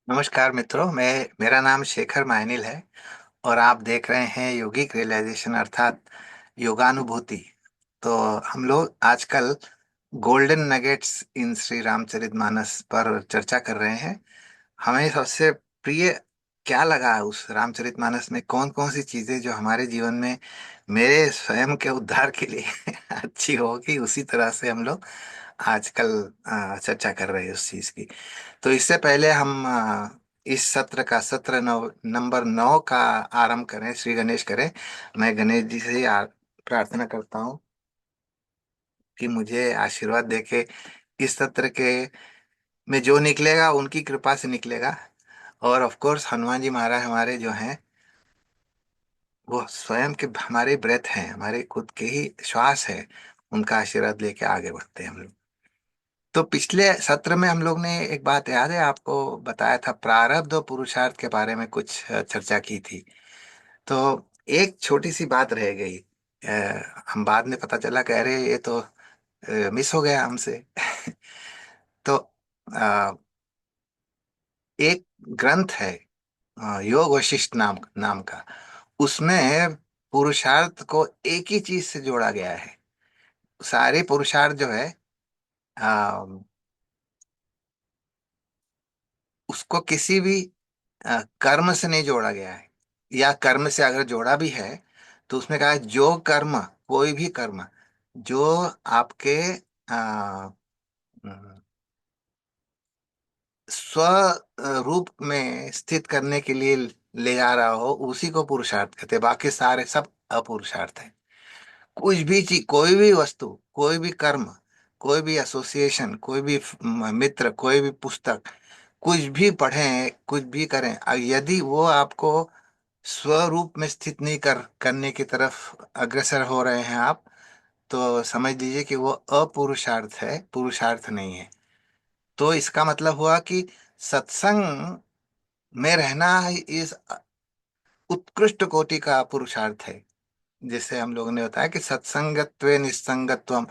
नमस्कार मित्रों। मेरा नाम शेखर मायनिल है और आप देख रहे हैं योगिक रियलाइजेशन अर्थात योगानुभूति। तो हम लोग आजकल गोल्डन नगेट्स इन श्री रामचरितमानस पर चर्चा कर रहे हैं। हमें सबसे प्रिय क्या लगा उस रामचरितमानस में, कौन कौन सी चीजें जो हमारे जीवन में मेरे स्वयं के उद्धार के लिए अच्छी होगी, उसी तरह से हम लोग आजकल चर्चा कर रहे हैं उस चीज की। तो इससे पहले हम इस सत्र का सत्र नंबर 9 का आरंभ करें। श्री गणेश करें। मैं गणेश जी से प्रार्थना करता हूँ कि मुझे आशीर्वाद देके इस सत्र के में जो निकलेगा उनकी कृपा से निकलेगा। और ऑफ कोर्स हनुमान जी महाराज हमारे जो हैं वो स्वयं के हमारे ब्रेथ हैं, हमारे खुद के ही श्वास है। उनका आशीर्वाद लेके आगे बढ़ते हैं हम लोग। तो पिछले सत्र में हम लोग ने एक बात याद है आपको बताया था, प्रारब्ध और पुरुषार्थ के बारे में कुछ चर्चा की थी। तो एक छोटी सी बात रह गई। हम बाद में पता चला कि अरे ये तो मिस हो गया हमसे। तो अ, एक ग्रंथ है, योग वशिष्ठ नाम का। उसमें पुरुषार्थ को एक ही चीज से जोड़ा गया है। सारे पुरुषार्थ जो है उसको किसी भी कर्म से नहीं जोड़ा गया है, या कर्म से अगर जोड़ा भी है तो उसमें कहा है जो कर्म, कोई भी कर्म जो आपके अ, स्व रूप में स्थित करने के लिए ले जा रहा हो, उसी को पुरुषार्थ कहते हैं। बाकी सारे सब अपुरुषार्थ है। कुछ भी चीज, कोई भी वस्तु, कोई भी कर्म, कोई भी एसोसिएशन, कोई भी मित्र, कोई भी पुस्तक, कुछ भी पढ़ें, कुछ भी करें, यदि वो आपको स्वरूप में स्थित नहीं करने की तरफ अग्रसर हो रहे हैं आप, तो समझ लीजिए कि वो अपुरुषार्थ है, पुरुषार्थ नहीं है। तो इसका मतलब हुआ कि सत्संग में रहना इस उत्कृष्ट कोटि का पुरुषार्थ है। जैसे हम लोगों ने बताया कि सत्संगत्वे निस्संगत्वम,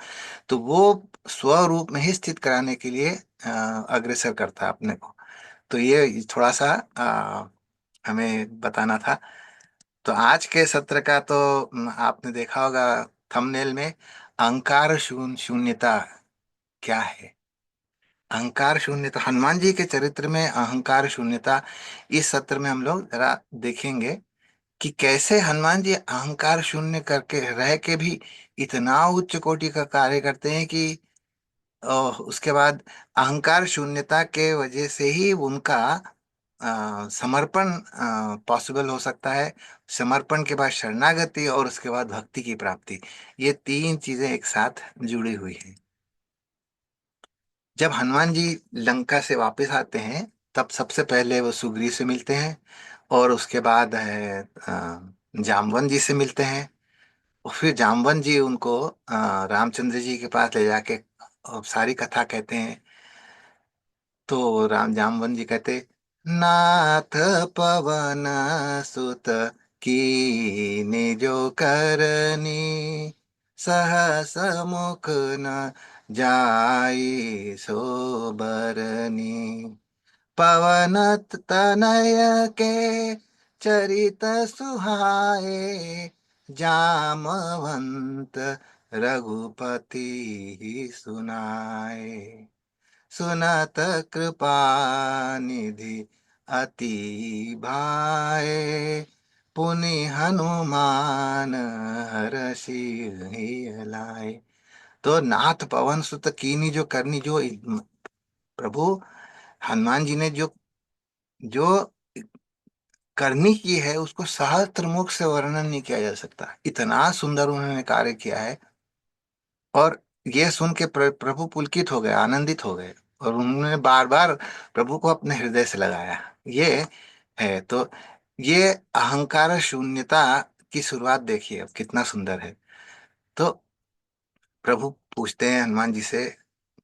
तो वो स्वरूप में ही स्थित कराने के लिए अग्रसर करता है अपने को। तो ये थोड़ा सा हमें बताना था। तो आज के सत्र का तो आपने देखा होगा थंबनेल में, अहंकार शून्यता क्या है। अहंकार शून्यता, हनुमान जी के चरित्र में अहंकार शून्यता, इस सत्र में हम लोग जरा देखेंगे कि कैसे हनुमान जी अहंकार शून्य करके रह के भी इतना उच्च कोटि का कार्य करते हैं कि उसके बाद अहंकार शून्यता के वजह से ही उनका समर्पण पॉसिबल हो सकता है। समर्पण के बाद शरणागति और उसके बाद भक्ति की प्राप्ति, ये तीन चीजें एक साथ जुड़ी हुई हैं। जब हनुमान जी लंका से वापस आते हैं तब सबसे पहले वो सुग्रीव से मिलते हैं, और उसके बाद है जामवन जी से मिलते हैं। और फिर जामवन जी उनको रामचंद्र जी के पास ले जाके सारी कथा कहते हैं। तो राम जामवन जी कहते, नाथ पवन सुत कीन्ही जो करनी, सहस मुख न जाई सो बरनी। पवन तनय के चरित सुहाए, जामवंत रघुपति सुनाए। सुनत कृपा निधि अति भाए, पुनि हनुमान हरषि लाए। तो नाथ पवन सुत कीनी जो करनी, जो प्रभु हनुमान जी ने जो जो करनी की है उसको सहस्त्र मुख से वर्णन नहीं किया जा सकता। इतना सुंदर उन्होंने कार्य किया है। और ये सुन के प्रभु पुलकित हो गए, आनंदित हो गए, और उन्होंने बार बार प्रभु को अपने हृदय से लगाया। ये है। तो ये अहंकार शून्यता की शुरुआत देखिए अब कितना सुंदर है। तो प्रभु पूछते हैं हनुमान जी से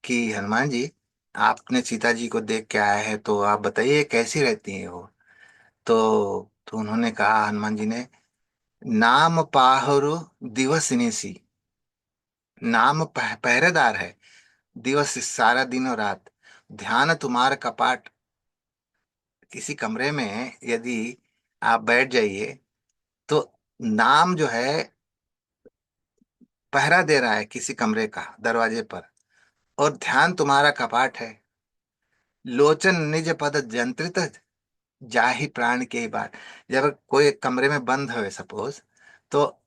कि हनुमान जी, आपने सीता जी को देख के आया है तो आप बताइए कैसी रहती हैं वो। तो उन्होंने कहा, हनुमान जी ने, नाम पाहरु दिवस निसी। नाम पहरेदार है, दिवस सारा दिन और रात, ध्यान तुम्हार कपाट किसी कमरे में यदि आप बैठ जाइए, तो नाम जो है पहरा दे रहा है किसी कमरे का दरवाजे पर, और ध्यान तुम्हारा कपाट है। लोचन निज पद जंत्रित, जाहि प्राण के बार। जब कोई एक कमरे में बंद है सपोज, तो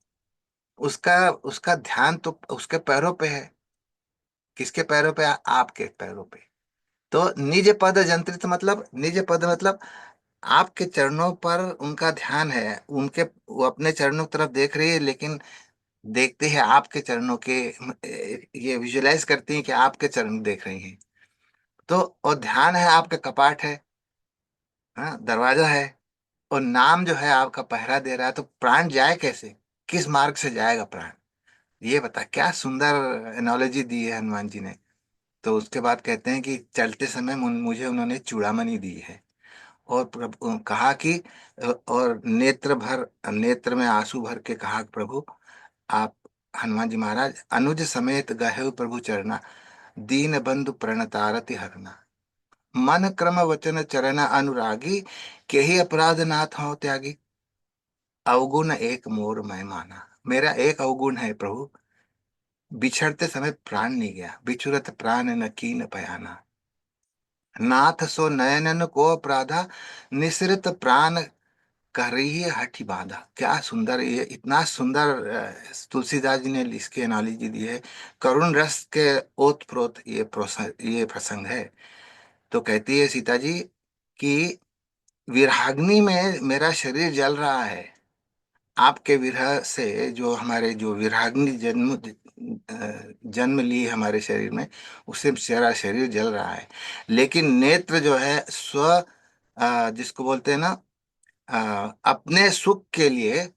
उसका उसका ध्यान तो उसके पैरों पे है। किसके पैरों पे? आपके पैरों पे। तो निज पद जंत्रित मतलब, निज पद मतलब आपके चरणों पर उनका ध्यान है। उनके, वो अपने चरणों की तरफ देख रही है, लेकिन देखते हैं आपके चरणों के, ये विजुलाइज करती हैं कि आपके चरण देख रही हैं। तो और ध्यान है, आपका कपाट है, हाँ दरवाजा है, और नाम जो है आपका पहरा दे रहा है। तो प्राण जाए कैसे? किस मार्ग से जाएगा प्राण? ये बता, क्या सुंदर एनोलॉजी दी है हनुमान जी ने। तो उसके बाद कहते हैं कि चलते समय मुझे उन्होंने चूड़ामणि दी है। और कहा कि और नेत्र में आंसू भर के कहा, प्रभु आप, हनुमान जी महाराज, अनुज समेत गहे प्रभु चरना, दीन बंधु प्रणतारति हरना, मन क्रम वचन चरण अनुरागी, के ही अपराध नाथ हो त्यागी, अवगुण एक मोर मैं माना। मेरा एक अवगुण है प्रभु, बिछड़ते समय प्राण नहीं गया, बिछुरत प्राण न कीन बयाना, नाथ सो नयनन को अपराधा, निसृत प्राण कर रही है हठी बांधा। क्या सुंदर, ये इतना सुंदर तुलसीदास जी ने इसकी एनालॉजी दी है। करुण रस के ओत प्रोत ये प्रसंग है। तो कहती है सीता जी कि विरहाग्नि में मेरा शरीर जल रहा है। आपके विरह से, जो हमारे जो विरहाग्नि जन्म ली हमारे शरीर में, उससे मेरा शरीर जल रहा है। लेकिन नेत्र जो है स्व, जिसको बोलते हैं ना, अपने सुख के लिए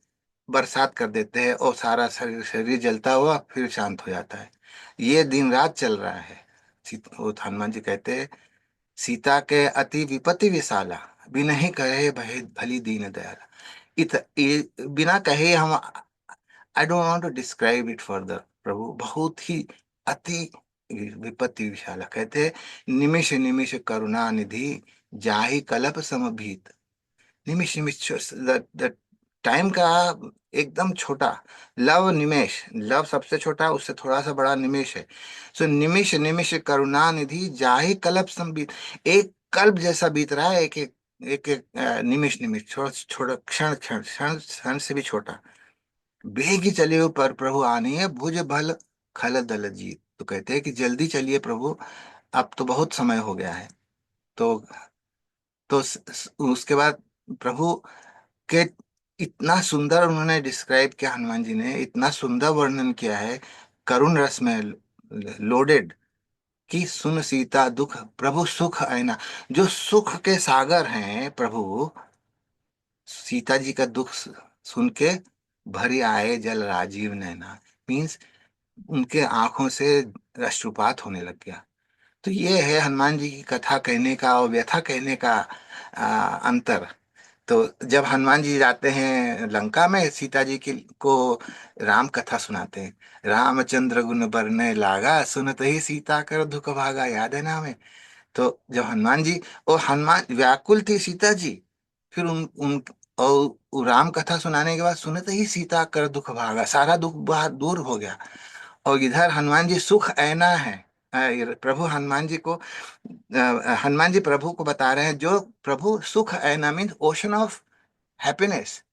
बरसात कर देते हैं, और सारा शरीर शरीर जलता हुआ फिर शांत हो जाता है। ये दिन रात चल रहा है। वो हनुमान जी कहते हैं, सीता के अति विपत्ति विशाला, बिनहि कहे भय भली दीन दयाला। बिना कहे हम, I don't want to describe it further प्रभु, बहुत ही अति विपत्ति विशाला। कहते हैं, निमिष निमिष करुणा निधि, जाहि कलप समभीत। निमिष निमिष, द टाइम का एकदम छोटा। लव निमेश, लव सबसे छोटा, उससे थोड़ा सा बड़ा निमेश है। सो निमिष निमिष करुणा निधि, जाहि कल्प संबीत। एक कल्प जैसा बीत रहा है, एक एक एक, एक निमिष निमिष, छोटा छोटा क्षण क्षण क्षण क्षण से भी छोटा। बेगी चलिए पर प्रभु आनी है, भुज भल खल दल जीत। तो कहते हैं कि जल्दी चलिए प्रभु, अब तो बहुत समय हो गया है। तो उसके बाद प्रभु के, इतना सुंदर उन्होंने डिस्क्राइब किया, हनुमान जी ने इतना सुंदर वर्णन किया है, करुण रस में लोडेड, कि सुन सीता दुख प्रभु सुख आयना। जो सुख के सागर हैं प्रभु, सीता जी का दुख सुन के भरी आए जल राजीव नैना। मीन्स उनके आंखों से अश्रुपात होने लग गया। तो ये है हनुमान जी की कथा कहने का और व्यथा कहने का अंतर। तो जब हनुमान जी जाते हैं लंका में, सीता जी की को राम कथा सुनाते हैं, रामचंद्र गुण बरने लागा, सुनत ही सीता कर दुख भागा। याद है ना हमें? तो जब हनुमान जी, और हनुमान व्याकुल थी सीता जी, फिर उन और वो राम कथा सुनाने के बाद सुनते ही सीता कर दुख भागा, सारा दुख बाहर दूर हो गया। और इधर हनुमान जी सुख ऐना है। ये प्रभु हनुमान जी को, हनुमान जी प्रभु को बता रहे हैं, जो प्रभु सुख ऐना मीन ओशन ऑफ हैप्पीनेस।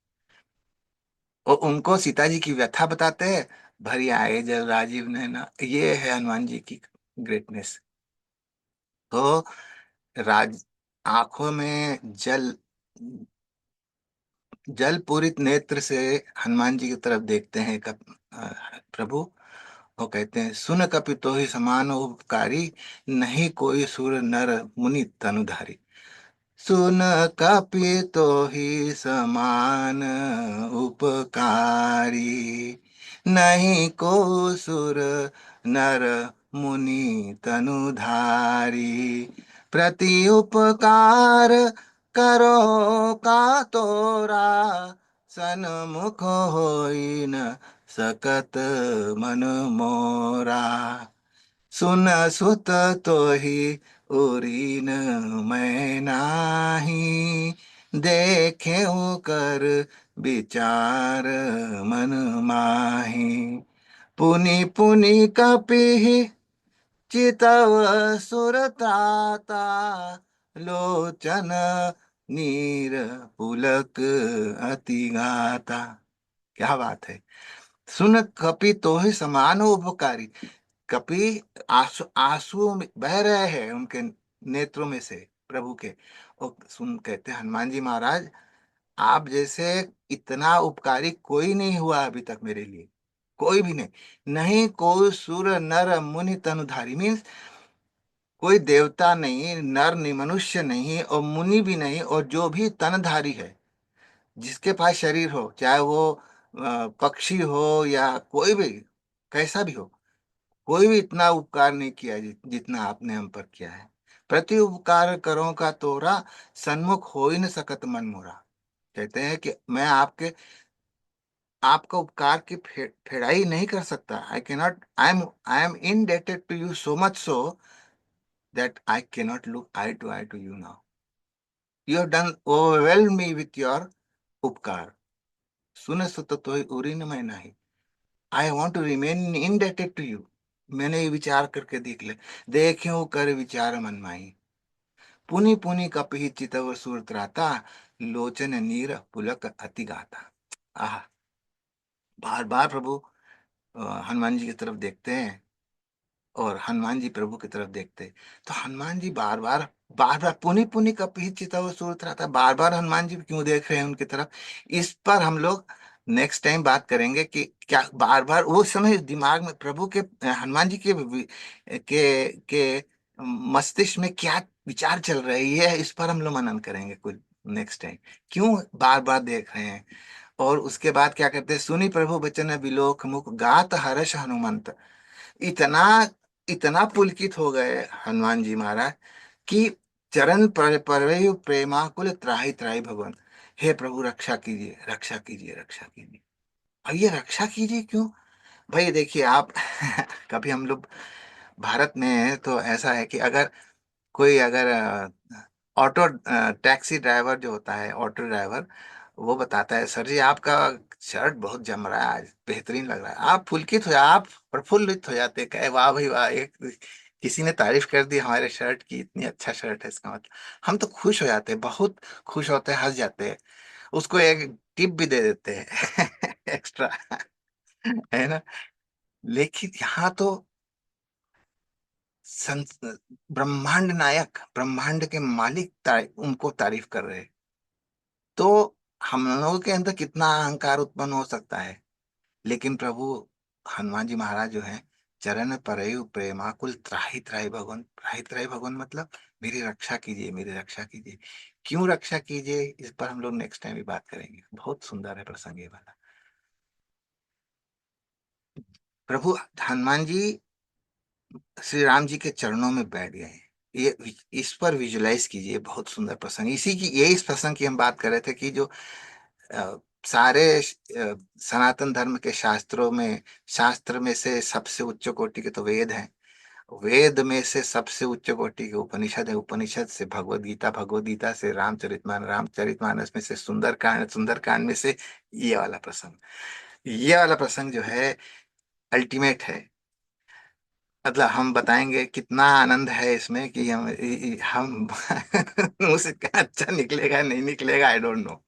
और उनको सीता जी की व्यथा बताते हैं, भरी आए जल राजीव नैना। ये है हनुमान जी की ग्रेटनेस। तो राज आंखों में जल, जल पूरित नेत्र से हनुमान जी की तरफ देखते हैं प्रभु। वो कहते हैं, सुन कपि तो ही समान उपकारी, नहीं कोई सुर नर मुनि तनुधारी। सुन कपि तो ही समान उपकारी, नहीं को सुर नर मुनि तनुधारी। प्रति उपकार करो का तोरा, सन्मुख होई न सकत मन मोरा। सुन सुत तो ही उरीन मैं नाही देखे कर विचार मन माही। पुनि पुनि कपिहि चितव सुरताता लोचन नीर पुलक अति गाता। क्या बात है। सुन कपि तो ही समान उपकारी। कपि आंसू आंसू बह रहे हैं उनके नेत्रों में से प्रभु के। और सुन कहते हैं हनुमान जी महाराज, आप जैसे इतना उपकारी कोई नहीं हुआ अभी तक मेरे लिए, कोई भी नहीं। नहीं कोई सुर नर मुनि तनुधारी, मीन्स कोई देवता नहीं, नर नहीं, मनुष्य नहीं, और मुनि भी नहीं, और जो भी तनधारी है, जिसके पास शरीर हो, चाहे वो पक्षी हो या कोई भी, कैसा भी हो, कोई भी इतना उपकार नहीं किया जितना आपने हम पर किया है। प्रति उपकार करो का तोरा, सन्मुख हो ही न सकत मन मोरा। कहते हैं कि मैं आपका उपकार की फेड़ाई नहीं कर सकता। I cannot, I am indebted to you so much so that I cannot look eye to you now. You have done overwhelm me with your उपकार। सुने सुत तो उरी न मैं नहीं। I want to remain indebted to you. मैंने ये विचार करके देख ले, देख्यो कर विचार मन माही। पुनि पुनि कपिहि चितव सुरत्राता लोचन नीर पुलक अति गाता। आह, बार बार प्रभु हनुमान जी की तरफ देखते हैं, और हनुमान जी प्रभु की तरफ देखते, तो हनुमान जी बार बार पुनि पुनि कपिहि चितव सुरत्राता, बार बार हनुमान जी क्यों देख रहे हैं उनकी तरफ। इस पर हम लोग नेक्स्ट टाइम बात करेंगे कि क्या बार बार वो समय दिमाग में प्रभु के, हनुमान जी के मस्तिष्क में क्या विचार चल रही है, इस पर हम लोग मनन करेंगे कुछ नेक्स्ट टाइम, क्यों बार बार देख रहे हैं। और उसके बाद क्या करते हैं, सुनी प्रभु बचन बिलोक मुख गात हर्ष हनुमंत। इतना इतना पुलकित हो गए हनुमान जी महाराज कि चरण पर परवै प्रेमाकुल त्राहि त्राहि भगवान। हे प्रभु रक्षा कीजिए, रक्षा कीजिए, रक्षा कीजिए। और ये रक्षा कीजिए क्यों? भाई देखिए आप कभी हम लोग भारत में हैं, तो ऐसा है कि अगर ऑटो टैक्सी ड्राइवर जो होता है, ऑटो ड्राइवर, वो बताता है सर जी आपका शर्ट बहुत जम रहा है आज, बेहतरीन लग रहा है, आप पुलकित हो, आप प्रफुल्लित हो जाते, कहे वाह भाई वाह, एक किसी ने तारीफ कर दी हमारे शर्ट की, इतनी अच्छा शर्ट है, इसका मतलब हम तो खुश हो जाते हैं, बहुत खुश होते हैं, हंस जाते हैं, उसको एक टिप भी दे देते हैं एक्स्ट्रा, है ना। लेकिन यहाँ तो ब्रह्मांड नायक, ब्रह्मांड के मालिक उनको तारीफ कर रहे हैं, तो हम लोगों के अंदर कितना अहंकार उत्पन्न हो सकता है। लेकिन प्रभु हनुमान जी महाराज जो हैं, चरण परयु प्रेमाकुल त्राहि त्राहि भगवान, त्राहि त्राहि भगवान मतलब मेरी रक्षा कीजिए, मेरी रक्षा कीजिए। क्यों रक्षा कीजिए, इस पर हम लोग नेक्स्ट टाइम भी बात करेंगे, बहुत सुंदर है प्रसंग ये वाला। प्रभु हनुमान जी श्री राम जी के चरणों में बैठ गए हैं। ये इस पर विजुलाइज कीजिए, बहुत सुंदर प्रसंग, इसी की यही इस प्रसंग की हम बात कर रहे थे कि जो सारे सनातन धर्म के शास्त्रों में, शास्त्र में से सबसे उच्च कोटि के तो वेद हैं, वेद में से सबसे उच्च कोटि के उपनिषद है, उपनिषद से भगवत गीता, भगवत गीता से रामचरितमानस, रामचरितमानस में से सुंदरकांड, सुंदरकांड में से ये वाला प्रसंग, ये वाला प्रसंग जो है अल्टीमेट है। मतलब हम बताएंगे कितना आनंद है इसमें कि हम मुझसे क्या अच्छा निकलेगा नहीं निकलेगा, आई डोंट नो।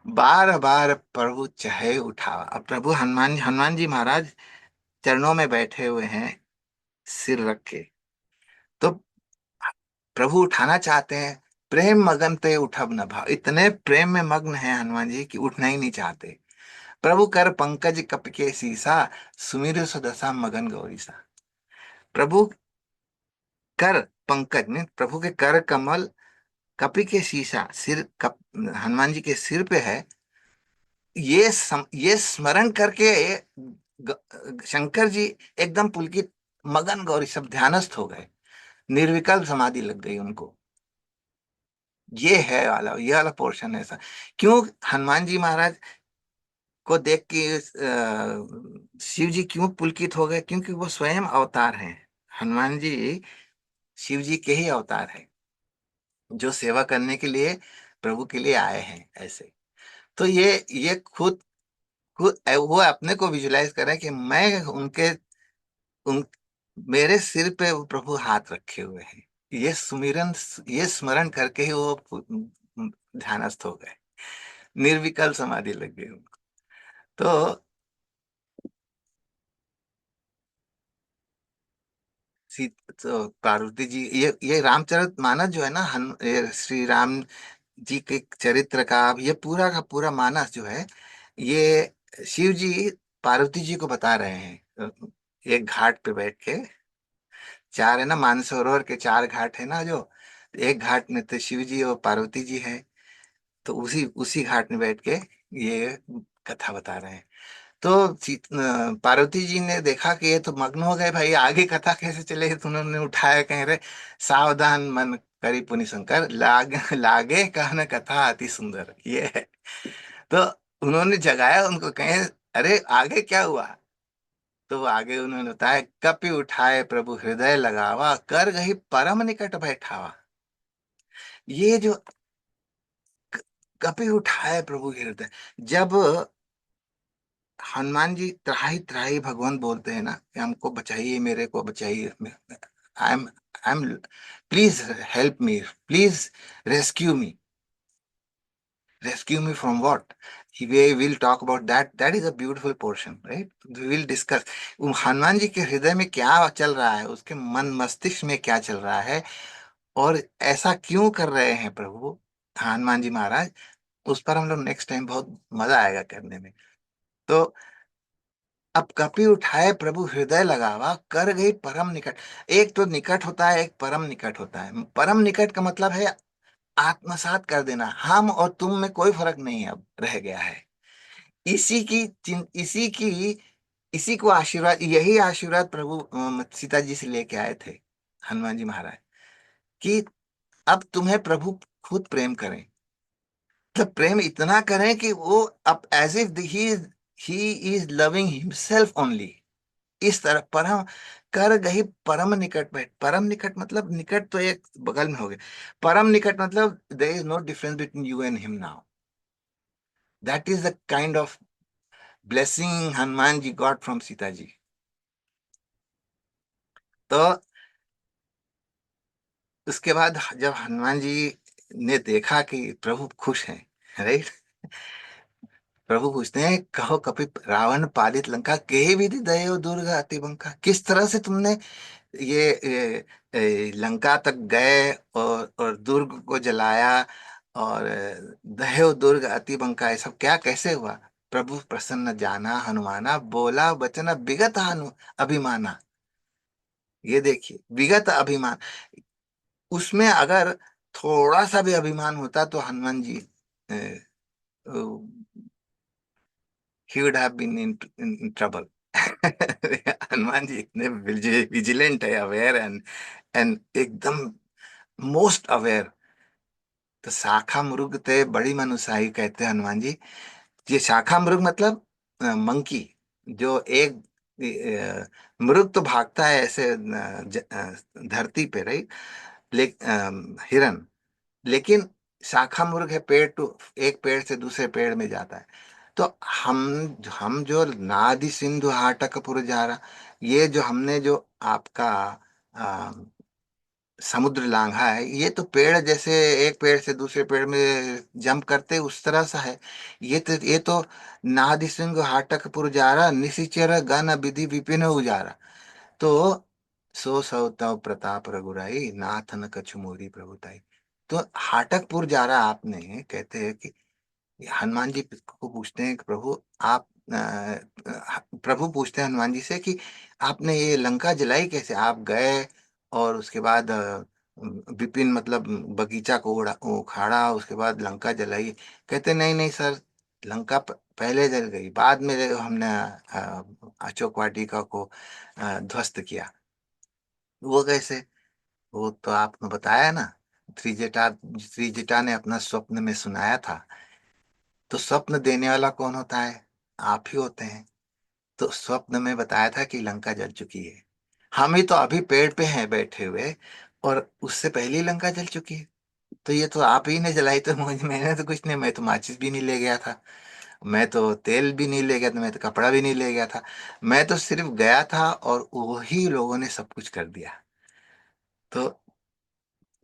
बार बार प्रभु चाहे उठावा, अब प्रभु हनुमान जी महाराज चरणों में बैठे हुए हैं, सिर रख के, तो प्रभु उठाना चाहते हैं, प्रेम मगन ते उठब न भाव, इतने प्रेम में मग्न है हनुमान जी कि उठना ही नहीं चाहते। प्रभु कर पंकज कप के सीसा, सुमिर सुदशा मगन गौरीसा। प्रभु कर पंकज में, प्रभु के कर कमल, कपि के शीशा, सिर कप, हनुमान जी के सिर पे है। ये स्मरण करके शंकर जी एकदम पुलकित, मगन गौरी सब ध्यानस्थ हो गए, निर्विकल्प समाधि लग गई उनको। ये वाला पोर्शन है ऐसा। क्यों हनुमान जी महाराज को देख के शिव जी क्यों पुलकित हो गए, क्योंकि वो स्वयं अवतार हैं। हनुमान जी शिव जी के ही अवतार है, जो सेवा करने के लिए प्रभु के लिए आए हैं ऐसे। तो ये खुद खुद वो अपने को विजुलाइज करें कि मैं उनके उन मेरे सिर पे वो प्रभु हाथ रखे हुए हैं। ये सुमिरन, ये स्मरण करके ही वो ध्यानस्थ हो गए, निर्विकल्प समाधि लग गई उनको। तो सी तो पार्वती जी, ये रामचरित मानस जो है ना, ये श्री राम जी के चरित्र का ये पूरा का पूरा मानस जो है, ये शिव जी पार्वती जी को बता रहे हैं। एक घाट पे बैठ के, चार है ना, मानसरोवर के चार घाट है ना, जो एक घाट में तो शिव जी और पार्वती जी है, तो उसी उसी घाट में बैठ के ये कथा बता रहे हैं। तो पार्वती जी ने देखा कि ये तो मग्न हो गए भाई, आगे कथा कैसे चले, तो उन्होंने उठाया, कह रहे सावधान मन करी पुनि शंकर, लागे कहन कथा अति सुंदर, ये है। तो उन्होंने जगाया उनको, कहे अरे आगे क्या हुआ। तो आगे उन्होंने बताया, कपि उठाए प्रभु हृदय लगावा, कर गही परम निकट बैठावा। ये जो कपि उठाए प्रभु हृदय, जब हनुमान जी त्राही त्राही भगवान बोलते हैं ना कि हमको बचाइए, मेरे को बचाइए, I am please help me, please rescue me, rescue me from what? We will talk about that. That is a beautiful portion, right? We will discuss Hanuman ji के हृदय में क्या चल रहा है, उसके मन मस्तिष्क में क्या चल रहा है, और ऐसा क्यों कर रहे हैं प्रभु हनुमान जी महाराज। उस पर हम लोग नेक्स्ट टाइम बहुत मजा आएगा करने में। तो अब कपि उठाए प्रभु हृदय लगावा, कर गई परम निकट। एक तो निकट होता है, एक परम निकट होता है। परम निकट का मतलब है आत्मसात कर देना, हम और तुम में कोई फर्क नहीं अब रह गया है। इसी की इसी की इसी को आशीर्वाद, यही आशीर्वाद प्रभु सीता जी से लेके आए थे हनुमान जी महाराज, कि अब तुम्हें प्रभु खुद प्रेम करें, मतलब प्रेम इतना करें कि वो अब as if he is loving himself only. इस तरह परम कर गई परम निकट बैठ, परम निकट मतलब निकट तो एक बगल में हो गया, परम निकट मतलब there is no difference between you and him now. That is the kind of blessing Hanuman ji got from Sita ji. तो उसके बाद जब हनुमान जी ने देखा कि प्रभु खुश हैं, राइट, प्रभु पूछते हैं, कहो कपि रावण पालित लंका के विधि दयो दुर्ग अति बंका। किस तरह से तुमने लंका तक गए और दुर्ग को जलाया, और दह्यो दुर्ग अति बंका, ये सब क्या कैसे हुआ। प्रभु प्रसन्न जाना हनुमाना, बोला बचन विगत अभिमाना। ये देखिए, विगत अभिमान, उसमें अगर थोड़ा सा भी अभिमान होता तो हनुमान जी ही would have been in trouble. Hanuman ji इतने विजिलेंट है, अवेयर एंड एकदम मोस्ट अवेयर। तो शाखा मृग ते बड़ी मनुसाही कहते हैं हनुमान जी। ये शाखा मृग मतलब मंकी, जो एक मृग तो भागता है ऐसे धरती पे, रही, हिरन, लेकिन शाखा मुर्ग है, पेड़ टू एक पेड़ से दूसरे पेड़ में जाता है। तो हम जो नादि सिंधु हाटकपुर जा रहा, ये जो हमने जो आपका आ, समुद्र लांघा है, ये तो पेड़ जैसे एक पेड़ से दूसरे पेड़ में जंप करते उस तरह सा है। ये तो नादि सिंधु हाटकपुर जा रहा, निशिचर गण विधि विपिन उजारा। तो सो सौ तव प्रताप रघुराई, नाथ न कछु मोरी प्रभुताई। तो हाटकपुर जा रहा आपने, कहते हैं कि हनुमान जी को पूछते हैं कि प्रभु आप प्रभु पूछते हैं हनुमान जी से कि आपने ये लंका जलाई कैसे, आप गए और उसके बाद विपिन मतलब बगीचा को उखाड़ा, उसके बाद लंका जलाई। कहते नहीं नहीं सर, लंका पहले जल गई, बाद में हमने अशोक वाटिका को ध्वस्त किया। वो कैसे, वो तो आपने बताया ना, त्रिजटा ने अपना स्वप्न में सुनाया था। तो स्वप्न देने वाला कौन होता है, आप ही होते हैं। तो स्वप्न में बताया था कि लंका जल चुकी है, हम ही तो अभी पेड़ पे हैं बैठे हुए, और उससे पहले ही लंका जल चुकी है। तो ये तो आप ही ने जलाई, तो मुझे, मैंने तो कुछ नहीं, मैं तो माचिस भी नहीं ले गया था, मैं तो तेल भी नहीं ले गया था, मैं तो कपड़ा भी नहीं ले गया था। मैं तो सिर्फ गया था और वही लोगों ने सब कुछ कर दिया। तो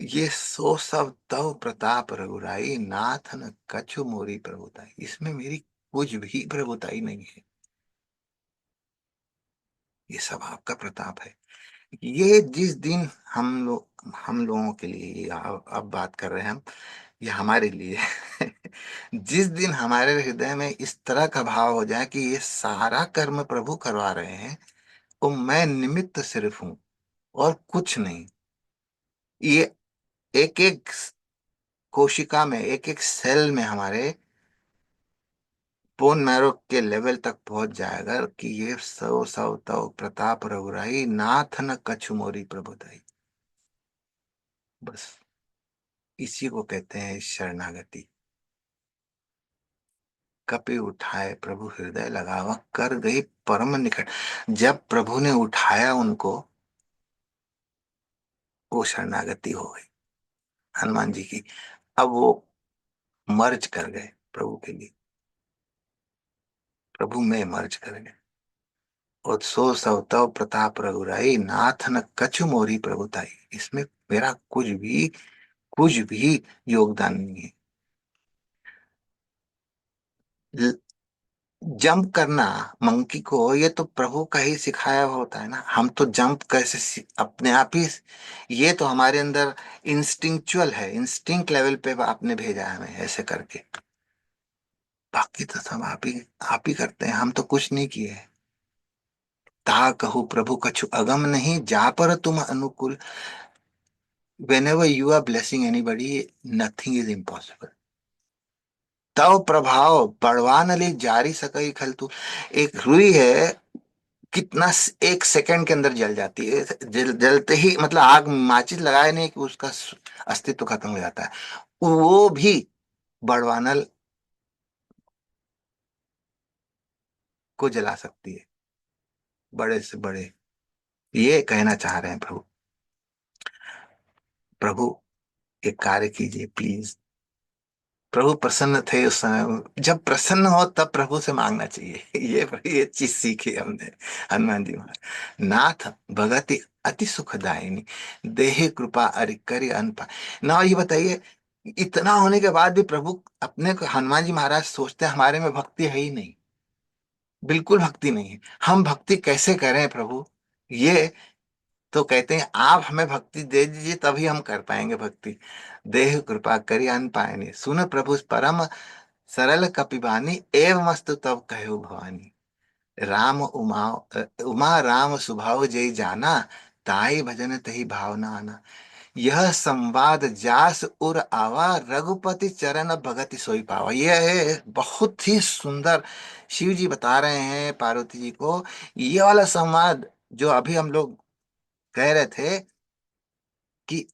ये सो सब तव प्रताप रघुराई, नाथ न कछु मोरी प्रभुताई, इसमें मेरी कुछ भी प्रभुताई नहीं है, ये सब आपका प्रताप है। ये जिस दिन हम लोगों के लिए, ये अब बात कर रहे हैं हम, ये हमारे लिए जिस दिन हमारे हृदय में इस तरह का भाव हो जाए कि ये सारा कर्म प्रभु करवा रहे हैं, तो मैं निमित्त सिर्फ हूं और कुछ नहीं। ये एक एक कोशिका में, एक एक सेल में, हमारे बोन मैरो के लेवल तक पहुंच जाएगा कि ये सौ सौ तव प्रताप रघुराई, नाथ न कछु मोरी प्रभुताई। बस इसी को कहते हैं शरणागति। कपि उठाए प्रभु हृदय लगावा, कर गई परम निकट। जब प्रभु ने उठाया उनको, वो शरणागति हो गई हनुमान जी की। अब वो मर्ज कर गए प्रभु के लिए, प्रभु में मर्ज कर गए। और सो सव तव प्रताप रघुराई, नाथ न कछु मोरी प्रभुताई, इसमें मेरा कुछ भी योगदान नहीं है। जंप करना मंकी को, ये तो प्रभु का ही सिखाया हुआ होता है ना, हम तो जंप कैसे अपने आप ही, ये तो हमारे अंदर इंस्टिंक्चुअल है, इंस्टिंक्ट लेवल पे आपने भेजा है हमें ऐसे करके। बाकी तो सब आप ही करते हैं, हम तो कुछ नहीं किए। ता कहू प्रभु कछु अगम नहीं, जा पर तुम अनुकूल। whenever you are blessing anybody, nothing is impossible। तव प्रभाव बढ़वा न ले, जारी सकई खल तू। एक रुई है, कितना एक सेकंड के अंदर जल जाती है, जलते ही मतलब आग, माचिस लगाए नहीं कि उसका अस्तित्व खत्म हो जाता है। वो भी बड़वानल को जला सकती है, बड़े से बड़े। ये कहना चाह रहे हैं प्रभु। प्रभु एक कार्य कीजिए प्लीज। प्रभु प्रसन्न थे उस समय, जब प्रसन्न हो तब प्रभु से मांगना चाहिए। ये चीज सीखी हमने हनुमान जी महाराज। नाथ भगति अति सुखदायिनी, देहि कृपा अरि करि अनपा। ना ये बताइए, इतना होने के बाद भी प्रभु अपने को, हनुमान जी महाराज सोचते हैं हमारे में भक्ति है ही नहीं, बिल्कुल भक्ति नहीं है, हम भक्ति कैसे करें प्रभु। ये तो कहते हैं आप हमें भक्ति दे दीजिए तभी हम कर पाएंगे भक्ति। देह कृपा करी अन पाएनी, सुन प्रभु परम सरल कपिबानी, एव मस्तु तब कहो भवानी। राम उमा, उमा राम सुभाव जय जाना, ताई भजन तही भावना आना। यह संवाद जास उर आवा, रघुपति चरण भगति सोई पावा। यह है बहुत ही सुंदर, शिव जी बता रहे हैं पार्वती जी को, ये वाला संवाद जो अभी हम लोग कह रहे थे कि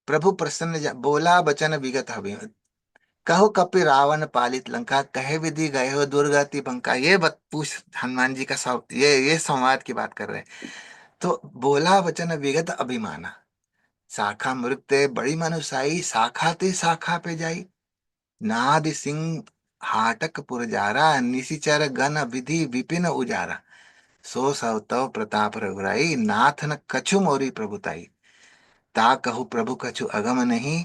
प्रभु प्रसन्न बोला बचन विगत हबि, कहो कपि रावण पालित लंका, कहे विधि गए हो दुर्गति बंका। ये बत पूछ हनुमान जी का सब, ये संवाद की बात कर रहे हैं। तो बोला वचन विगत अभिमाना, शाखा मृत्य बड़ी मनुसाई, शाखा ते शाखा पे जाई। नाद सिंह हाटक पुरजारा, निशिचर गण विधि विपिन उजारा। सो सव तव प्रताप रघुराई, नाथ न कछु मोरी प्रभुताई। ता कहु प्रभु कछु अगम नहीं,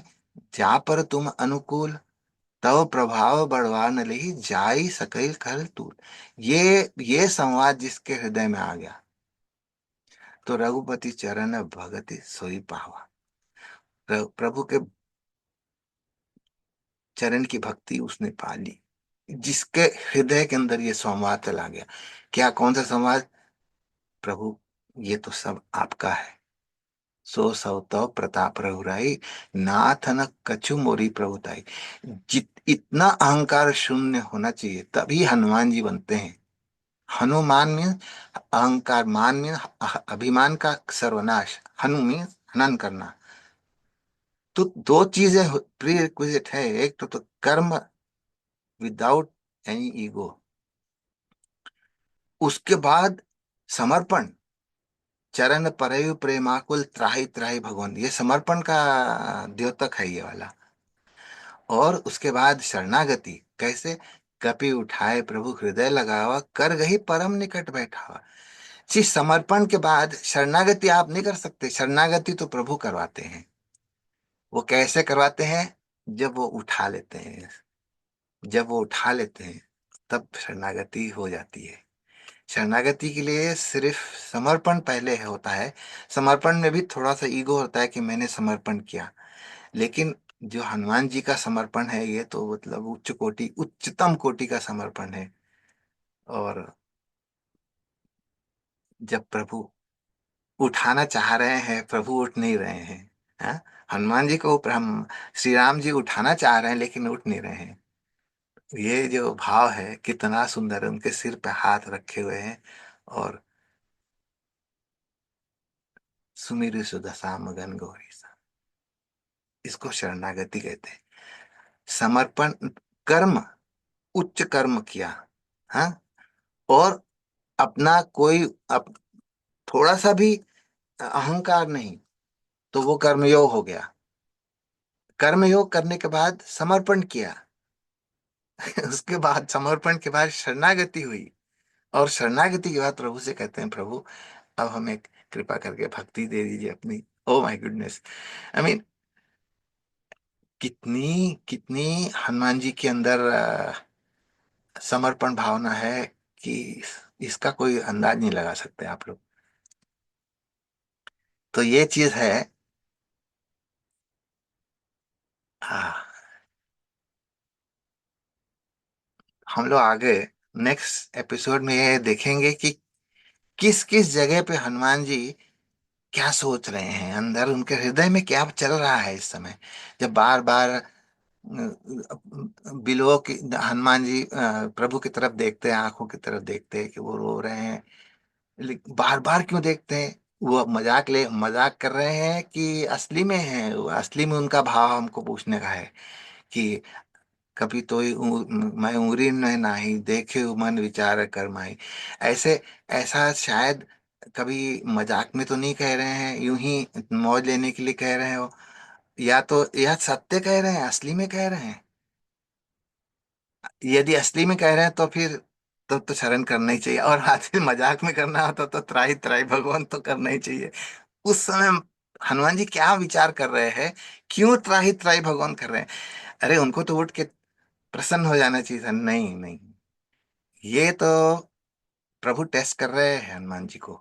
जा पर तुम अनुकूल। तव प्रभाव बढ़वा न लही, जाई सकल खल तूल। ये संवाद जिसके हृदय में आ गया, तो रघुपति चरण भगति सोई पावा। प्रभु के चरण की भक्ति उसने पा ली, जिसके हृदय के अंदर ये संवाद चला गया। क्या, कौन सा संवाद? प्रभु ये तो सब आपका है, सो सौ तो प्रताप रघुराई, नाथ न कछु मोरी प्रभुताई। जित इतना अहंकार शून्य होना चाहिए तभी हनुमान जी बनते हैं। हनुमान में अहंकार, मान में अभिमान का सर्वनाश, हनु में हनन करना। तो दो चीजें प्री रिक्विजिट है, एक तो कर्म विदाउट एनी ईगो, उसके बाद समर्पण, चरण परयु प्रेमाकुल त्राहि त्राहि भगवान, ये समर्पण का द्योतक है ये वाला। और उसके बाद शरणागति कैसे, कपि उठाए प्रभु हृदय लगावा, कर गही परम निकट बैठावा। जी, समर्पण के बाद शरणागति आप नहीं कर सकते, शरणागति तो प्रभु करवाते हैं। वो कैसे करवाते हैं? जब वो उठा लेते हैं, जब वो उठा लेते हैं तब शरणागति हो जाती है। शरणागति के लिए सिर्फ समर्पण पहले होता है। समर्पण में भी थोड़ा सा ईगो होता है कि मैंने समर्पण किया, लेकिन जो हनुमान जी का समर्पण है ये तो मतलब उच्च कोटि, उच्चतम कोटि का समर्पण है। और जब प्रभु उठाना चाह रहे हैं, प्रभु उठ नहीं रहे हैं। हाँ, हनुमान जी को हम श्री राम जी उठाना चाह रहे हैं लेकिन उठ नहीं रहे हैं। ये जो भाव है कितना सुंदर है, उनके सिर पे हाथ रखे हुए हैं और सुमिर सुदशा मगन गौरी सा, इसको शरणागति कहते हैं। समर्पण, कर्म, उच्च कर्म किया। हाँ, और अपना कोई थोड़ा सा भी अहंकार नहीं, तो वो कर्मयोग हो गया। कर्मयोग करने के बाद समर्पण किया उसके बाद समर्पण के बाद शरणागति हुई, और शरणागति के बाद प्रभु से कहते हैं, प्रभु अब हमें कृपा करके भक्ति दे दीजिए अपनी। Oh my goodness, I mean कितनी कितनी हनुमान जी के अंदर समर्पण भावना है कि इसका कोई अंदाज नहीं लगा सकते आप लोग। तो ये चीज है। हाँ, हम लोग आगे नेक्स्ट एपिसोड में ये देखेंगे कि किस किस जगह पे हनुमान जी क्या सोच रहे हैं, अंदर उनके हृदय में क्या चल रहा है इस समय, जब बार बार बिलवों की हनुमान जी प्रभु की तरफ देखते हैं, आंखों की तरफ देखते हैं कि वो रो रहे हैं, लेकिन बार बार क्यों देखते हैं? वो मजाक कर रहे हैं कि असली में है? वो असली में उनका भाव हमको पूछने का है कि कभी तो मैं उंगली में नाही देखे मन विचार कर माही। ऐसे, ऐसा शायद कभी मजाक में तो नहीं कह रहे हैं, यूं ही मौज लेने के लिए कह रहे हो, या तो यह सत्य कह रहे हैं, असली में कह रहे हैं। यदि असली में कह रहे हैं तो फिर तो शरण करना ही चाहिए, और आखिर मजाक में करना होता तो त्राही त्राही भगवान तो करना ही चाहिए। उस समय हनुमान जी क्या विचार कर रहे हैं, क्यों त्राही त्राही भगवान कर रहे हैं? अरे उनको तो उठ के प्रसन्न हो जाना चाहिए था। नहीं नहीं, ये तो प्रभु टेस्ट कर रहे हैं हनुमान जी को,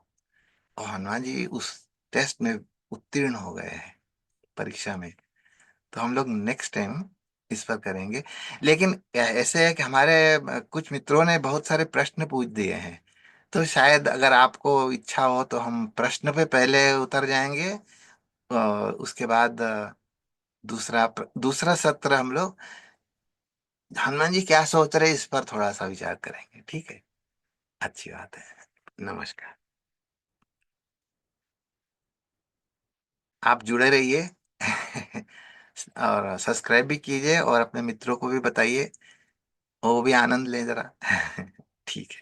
और हनुमान जी उस टेस्ट में उत्तीर्ण हो गए हैं, परीक्षा में। तो हम लोग नेक्स्ट टाइम इस पर करेंगे। लेकिन ऐसे है कि हमारे कुछ मित्रों ने बहुत सारे प्रश्न पूछ दिए हैं, तो शायद अगर आपको इच्छा हो तो हम प्रश्न पे पहले उतर जाएंगे, और उसके बाद दूसरा सत्र हम लोग हनुमान जी क्या सोच रहे हैं इस पर थोड़ा सा विचार करेंगे। ठीक है, अच्छी बात है। नमस्कार। आप जुड़े रहिए और सब्सक्राइब भी कीजिए और अपने मित्रों को भी बताइए, वो भी आनंद लें जरा ठीक है।